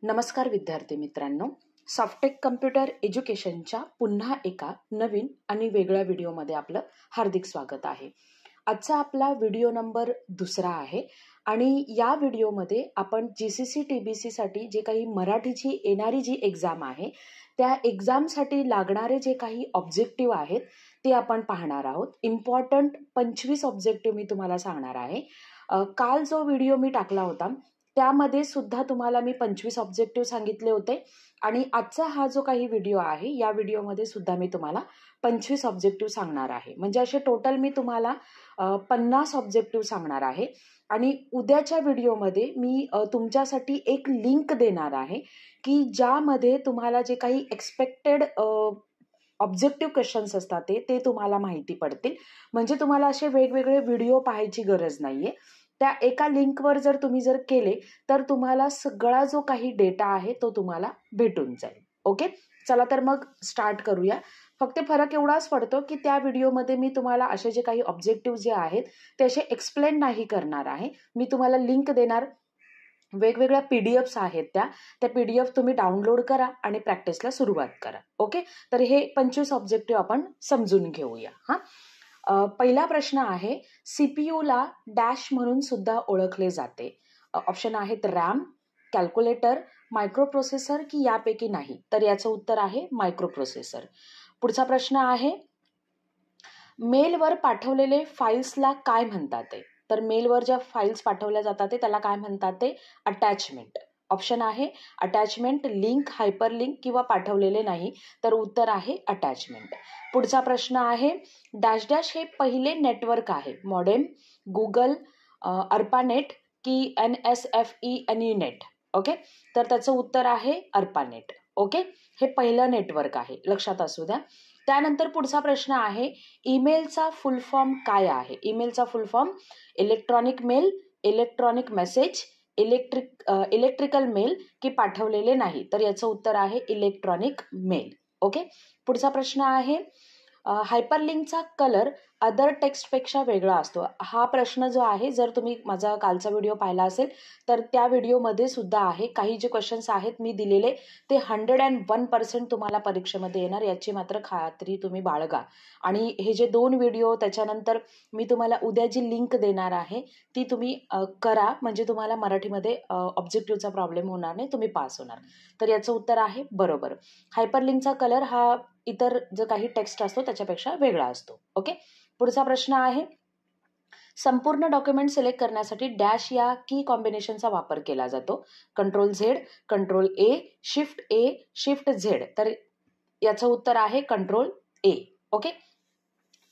नमस्कार विद्यार्थी मित्रांनो, सॉफ्टेक कम्प्युटर एज्युकेशनच्या पुन्हा एका नवीन आणि वेगळ्या व्हिडिओमध्ये आपलं हार्दिक स्वागत आहे. आजचा आपला व्हिडिओ नंबर 2 आहे आणि या व्हिडिओमध्ये आपण GCC TBC साठी जे काही मराठीची येणारी जी एक्झाम आहे त्या एक्झामसाठी लागणारे जे काही ऑब्जेक्टिव्ह आहेत ते आपण पाहणार आहोत. इम्पॉर्टंट 25 ऑब्जेक्टिव्ह मी तुम्हाला सांगणार आहे. काल जो व्हिडिओ मी टाकला होता त्यामध्ये सुद्धा तुम्हाला मी 25 ऑब्जेक्टिव्ह सांगितले होते आणि आजचा हा जो काही व्हिडिओ आहे या व्हिडिओमध्ये सुद्धा मी तुम्हाला 25 ऑब्जेक्टिव्ह सांगणार आहे. म्हणजे असे टोटल मी तुम्हाला 50 ऑब्जेक्टिव्ह सांगणार आहे आणि उद्याच्या व्हिडिओमध्ये मी तुमच्यासाठी एक लिंक देणार आहे की ज्यामध्ये तुम्हाला जे काही एक्सपेक्टेड ऑब्जेक्टिव्ह क्वेश्चन्स असतात ते तुम्हाला माहिती पडतील. म्हणजे तुम्हाला असे वेगवेगळे व्हिडिओ पाहायची गरज नाहीये. त्या एका लिंकवर जर तुम्ही केले तर तुम्हाला सगळा जो काही डेटा आहे तो तुम्हाला भेटून जाईल. ओके, चला तर मग स्टार्ट करूया. फक्त फरक एवढाच पडतो की त्या व्हिडिओमध्ये मी तुम्हाला असे जे काही ऑब्जेक्टिव्ह जे आहेत ते असे एक्सप्लेन नाही करणार आहे. मी तुम्हाला लिंक देणार, वेगवेगळ्या PDFs आहेत त्या PDF तुम्ही डाउनलोड करा आणि प्रॅक्टिसला सुरुवात करा. ओके, तर हे 25 ऑब्जेक्टिव्ह आपण समजून घेऊया. पहिला प्रश्न आहे, CPU ला डॅश म्हणून सुद्धा ओळखले जाते. ऑप्शन आहेत रॅम, कॅल्क्युलेटर, मायक्रोप्रोसेसर की यापैकी नाही. तर याचं उत्तर आहे मायक्रोप्रोसेसर. पुढचा प्रश्न आहे, मेलवर पाठवलेले फाईल्सला काय म्हणतात? तर मेलवर ज्या फाईल्स पाठवल्या जातात त्याला काय म्हणतात? ते अटॅचमेंट. ऑप्शन आहे अटॅचमेंट, लिंक, हायपरलिंक किंवा पाठवलेले नाही. तर उत्तर आहे अटॅचमेंट. पुढचा प्रश्न आहे, डॅश डॅश हे पहिले नेटवर्क आहे. मॉडेम, गुगल, अर्पानेट की NSFE एन्युनेट. ओके, तर त्याचं उत्तर आहे अर्पानेट. ओके, हे पहिलं नेटवर्क आहे, लक्षात असू द्या. त्यानंतर पुढचा प्रश्न आहे, ईमेलचा फुल फॉर्म काय आहे? ईमेलचा full form electronic mail, electronic message, electrical mail की पाठवलेले नाही. तर याचं उत्तर आहे इलेक्ट्रॉनिक मेल. ओके, पुढचा प्रश्न आहे, हायपरलिंकचा कलर अदर टेक्स्टपेक्षा वेगळा असतो. हा प्रश्न जो आहे, जर तुम्ही माझा कालचा व्हिडिओ पाहिला असेल तर त्या व्हिडिओमध्ये सुद्धा आहे. काही जे क्वेश्चन्स आहेत मी दिलेले ते 101% तुम्हाला परीक्षेमध्ये येणार, याची मात्र खात्री तुम्ही बाळगा. आणि हे जे 2 व्हिडिओ त्याच्यानंतर मी तुम्हाला उद्या जी लिंक देणार आहे ती तुम्ही करा, म्हणजे तुम्हाला मराठीमध्ये ऑब्जेक्टिव्हचा प्रॉब्लेम होणार नाही, तुम्ही पास होणार. तर याचं उत्तर आहे बरोबर. हायपरलिंकचा कलर हा इतर जो काही टेक्स्ट असतो त्याच्यापेक्षा वेगळा असतो. ओके, पुढचा प्रश्न आहे, संपूर्ण डॉक्युमेंट सिलेक्ट करण्यासाठी डॅश या की कॉम्बिनेशनचा वापर केला जातो. Ctrl+Z, Ctrl+A, Shift+A, Shift+Z. तर याचं उत्तर आहे Ctrl+A. ओके,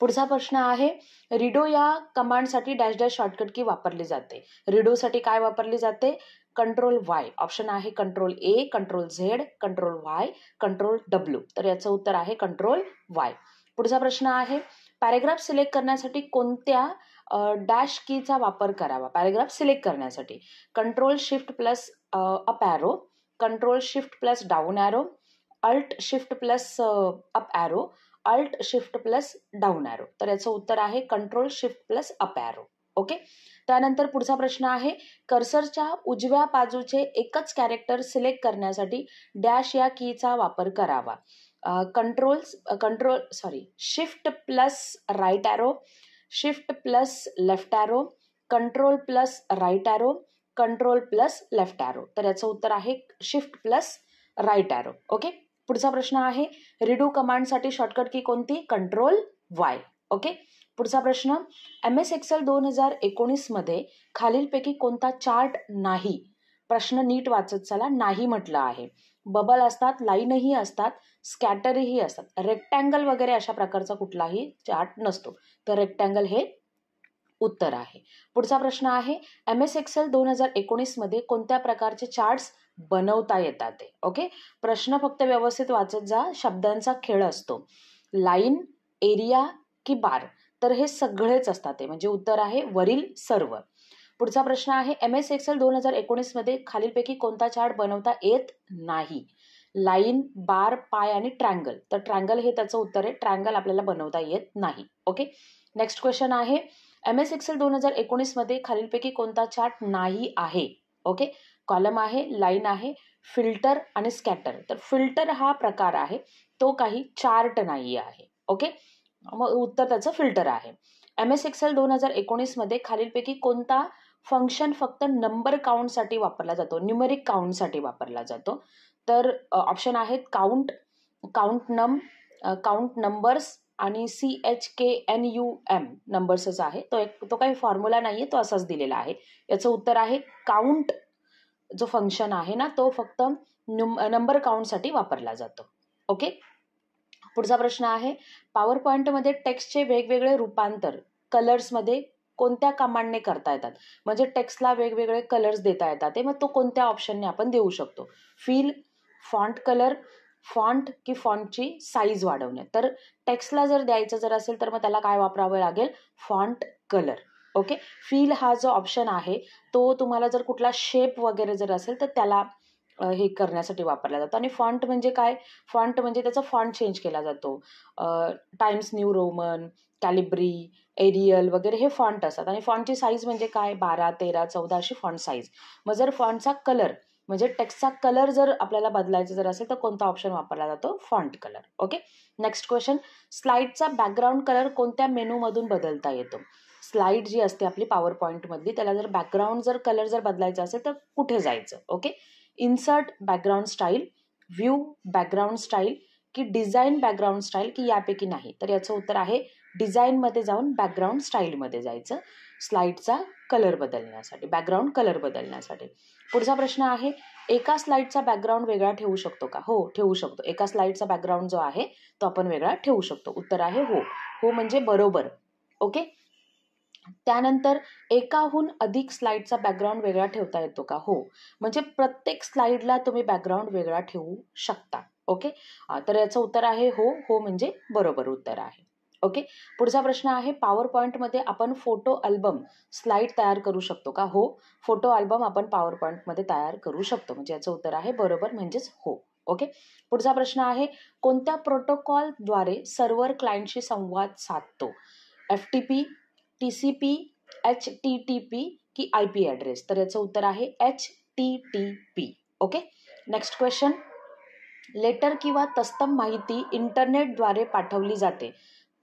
पुढचा प्रश्न आहे, रिडो या कमांडसाठी डॅश डॅश शॉर्टकट की वापरली जाते. रिडोसाठी काय वापरली जाते? Ctrl+Y. ऑप्शन आहे Ctrl+A, Ctrl+Z, Ctrl+Y, Ctrl+W. तर याचं उत्तर आहे Ctrl+Y. पुढचा प्रश्न आहे, पॅरेग्राफ सिलेक्ट करण्यासाठी कोणत्या डॅश कीचा वापर करावा? पॅरेग्राफ सिलेक्ट करण्यासाठी Ctrl+Shift+अप ॲरो, Ctrl+Shift+डाऊन ॲरो, Alt+Shift+अप ॲरो, Alt+Shift+डाऊन ॲरो. तर याचं उत्तर आहे Ctrl+Shift+अप ॲरो. ओके, त्यानंतर पुढचा प्रश्न आहे, कर्सरच्या उजव्या बाजूचे एकच कॅरेक्टर सिलेक्ट करण्यासाठी डॅश या कीचा वापर करावा. Shift+राईट ॲरो, Shift+लेफ्ट ॲरो, Ctrl+राईट ॲरो, Ctrl+लेफ्ट ॲरो. तर याचं उत्तर आहे Shift+राईट ॲरो. ओके, पुढचा प्रश्न आहे, रिडू कमांडसाठी शॉर्टकट की कोणती? Ctrl+Y. ओके, पुढचा प्रश्न, MS Excel 2019 मध्ये खालीलपैकी कोणता चार्ट नाही? प्रश्न नीट वाचत चला. नाही म्हटलं आहे. बबल असतात, लाईनही असतात, स्कॅटरही असतात, रेक्टँगल वगैरे अशा प्रकारचा कुठलाही चार्ट नसतो. तर रेक्टँगल हे उत्तर आहे. पुढचा प्रश्न आहे, MS Excel 2019 मध्ये कोणत्या प्रकारचे चार्ट्स बनवता येतात? ओके, प्रश्न फक्त व्यवस्थित वाचत जा, शब्दांचा खेळ असतो. लाईन, एरिया की बार? तर हे सगळेच असतात, म्हणजे उत्तर आहे वरील सर्व. पुढचा प्रश्न आहे, MS Excel 2019 मध्ये खालीलपैकी कोणता चार्ट बनवता येत नाही? लाईन, बार, पाय आणि ट्रँगल. तर ट्रँगल हे त्याचं उत्तर आहे. ट्रँगल आपल्याला बनवता येत नाही. ओके, नेक्स्ट क्वेश्चन आहे, MS Excel 2019 मध्ये खालीलपैकी कोणता चार्ट नाही आहे? ओके, कॉलम आहे, लाईन आहे, फिल्टर आणि स्कॅटर. तर फिल्टर हा प्रकार आहे तो काही चार्ट नाही आहे. ओके, मग उत्तर त्याचं फिल्टर आहे. MS Excel 2019 मध्ये खालीलपैकी कोणता फंक्शन फक्त नंबर काउंटसाठी वापरला जातो, न्यूमेरिक काउंटसाठी वापरला जातो? तर ऑप्शन आहेत काउंट, काउंट नंबर्स आणि CHKNUM नंबर्सच आहे. तो काही फॉर्म्युला नाहीये, तो असाच दिलेला आहे. याचं उत्तर आहे काउंट. जो फंक्शन आहे ना तो फक्त नंबर काउंटसाठी वापरला जातो. ओके, पुढचा प्रश्न आहे पॉवर पॉइंटमध्ये टेक्स्टचे वेगवेगळे रूपांतर कलर्समध्ये कोणत्या कमांडने करता येतात? म्हणजे टेक्स्टला वेगवेगळे कलर्स देता येतात ते, मग तो कोणत्या ऑप्शनने आपण देऊ शकतो? फिल, फॉन्ट कलर, फॉन्ट की फॉन्टची साईज वाढवणे. तर टेक्स्टला जर द्यायचं जर असेल तर मग त्याला काय वापरावं लागेल? Font colour. ओके, फिल हा जो ऑप्शन आहे तो तुम्हाला जर कुठला शेप वगैरे जर असेल तर त्याला हे करण्यासाठी वापरला जातो. आणि फॉन्ट म्हणजे काय? फॉन्ट म्हणजे त्याचा फॉन्ट चेंज केला जातो. टाइम्स न्यू रोमन, कॅलिब्री, एरियल वगैरे हे फॉन्ट असतात. आणि फॉन्टची साईज म्हणजे काय? 12, 13, 14 अशी फॉन्ट साईज. मग जर फॉन्टचा कलर म्हणजे टेक्स्टचा कलर जर आपल्याला बदलायचा जर असेल तर कोणता ऑप्शन वापरला जातो? Font colour. Okay, next question, स्लाइडचा बॅकग्राऊंड कलर कोणत्या मेनूमधून बदलता येतो? स्लाइड जी असते आपली पॉवर पॉईंटमधली त्याला जर बॅकग्राऊंड जर कलर जर बदलायचा असेल तर कुठे जायचं? Okay, insert background style, view background style की डिझाईन बॅकग्राऊंड स्टाईल की यापैकी नाही? तर याचं उत्तर आहे डिझाईनमध्ये जाऊन बॅकग्राऊंड स्टाईलमध्ये जायचं स्लाइडचा कलर बदलण्यासाठी, बॅकग्राऊंड कलर बदलण्यासाठी. पुढचा प्रश्न आहे एका स्लाइडचा बॅकग्राऊंड वेगळा ठेवू शकतो का? हो, ठेवू शकतो. एका स्लाइडचा बॅकग्राऊंड जो आहे तो आपण वेगळा ठेवू शकतो. उत्तर आहे हो. हो म्हणजे बरोबर. ओके, त्यानंतर एकाहून अधिक स्लाइडचा बॅकग्राऊंड वेगळा ठेवता येतो का? हो, म्हणजे प्रत्येक स्लाइडला तुम्ही बॅकग्राऊंड वेगळा ठेवू शकता. ओके, तर याचं उत्तर आहे हो. हो म्हणजे बरोबर उत्तर आहे. ओके, पुढचा प्रश्न आहे पॉवर पॉईंटमध्ये आपण फोटो अल्बम स्लाइड तयार करू शकतो का? हो, फोटो अल्बम आपण पॉवर पॉईंटमध्ये तयार करू शकतो. म्हणजे याचं उत्तर आहे बरोबर म्हणजेच हो. ओके, पुढचा प्रश्न आहे कोणत्या प्रोटोकॉलद्वारे सर्व्हर क्लायंटशी संवाद साधतो? FTP, TCP, HTTP की IP ॲड्रेस? तर याचं उत्तर आहे HTTP. Okay, next question, letter किंवा तत्सम माहिती इंटरनेटद्वारे पाठवली जाते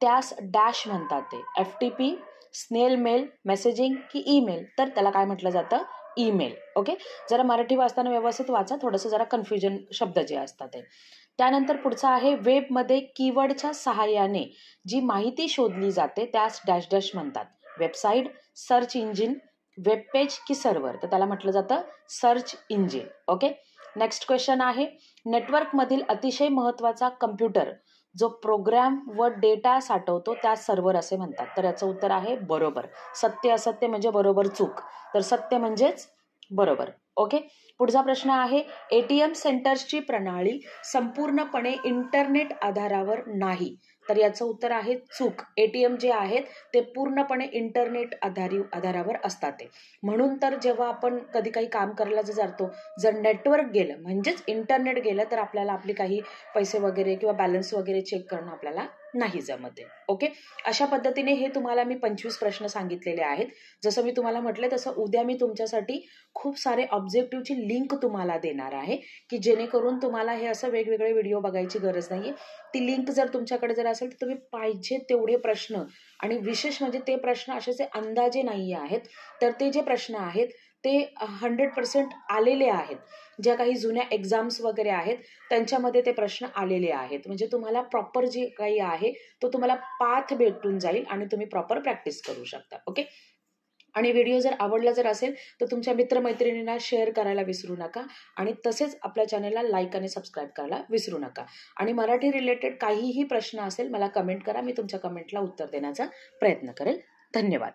त्यास डॅश म्हणतात ते? FTP, स्नेल मेल, मेसेजिंग की ईमेल? तर त्याला काय म्हटलं जातं? ईमेल. ओके, जरा मराठी वाचताना व्यवस्थित वाचा, थोडंसं जरा कन्फ्युजन शब्द जे असतात ते. त्यानंतर पुढचा आहे वेबमध्ये कीवर्डच्या सहाय्याने जी माहिती शोधली जाते त्यास डॅश डॅश म्हणतात? Website, search engine, web page की सर्व्हर? तर त्याला म्हटलं जातं search engine. Okay, next question आहे नेटवर्कमधील अतिशय महत्त्वाचा कम्प्युटर जो प्रोग्राम व डेटा साठवतो त्या सर्व्हर असे म्हणतात? तर याचं उत्तर आहे बरोबर. सत्य असत्य म्हणजे बरोबर चूक, तर सत्य म्हणजेच बरोबर. ओके, पुढचा प्रश्न आहे ATM सेंटर्सची प्रणाली संपूर्णपणे इंटरनेट आधारावर नाही? तर याचं उत्तर आहे चूक. ATM जे आहेत ते पूर्णपणे इंटरनेट आधारावर असतात ते. म्हणून तर जेव्हा आपण कधी काही काम करायला जातो, जर नेटवर्क गेलं म्हणजेच इंटरनेट गेलं तर आपल्याला आपले काही पैसे वगैरे किंवा बॅलन्स वगैरे चेक करणं आपल्याला नाही जमते. ओके, अशा पद्धतीने हे तुम्हाला मी 25 प्रश्न सांगितलेले आहेत. जसं मी तुम्हाला म्हटलं तसं उद्या मी तुमच्यासाठी खूप सारे ऑब्जेक्टिव्हची लिंक तुम्हाला देणार आहे की जेणेकरून तुम्हाला हे असं वेगवेगळे व्हिडिओ बघायची गरज नाहीये. ती लिंक जर तुमच्याकडे जर असेल तर तुम्ही पाहिजे तेवढे प्रश्न, आणि विशेष म्हणजे ते प्रश्न असे अंदाजे नाही आहेत, तर ते जे प्रश्न आहेत ते 100% आलेले आहेत. ज्या काही जुन्या एक्झाम्स वगैरे आहेत त्यांच्यामध्ये ते प्रश्न आलेले आहेत. म्हणजे तुम्हाला प्रॉपर जे काही आहे तो तुम्हाला पाथ भेटून जाईल आणि तुम्ही प्रॉपर प्रॅक्टिस करू शकता. ओके, आणि व्हिडिओ जर आवडला जर असेल तर तुमच्या मित्रमैत्रिणींना शेअर करायला विसरू नका, आणि तसेच आपल्या चॅनलला लाईक आणि सबस्क्राईब करायला विसरू नका. आणि मराठी रिलेटेड काहीही प्रश्न असेल मला कमेंट करा, मी तुमच्या कमेंटला उत्तर देण्याचा प्रयत्न करेल. धन्यवाद.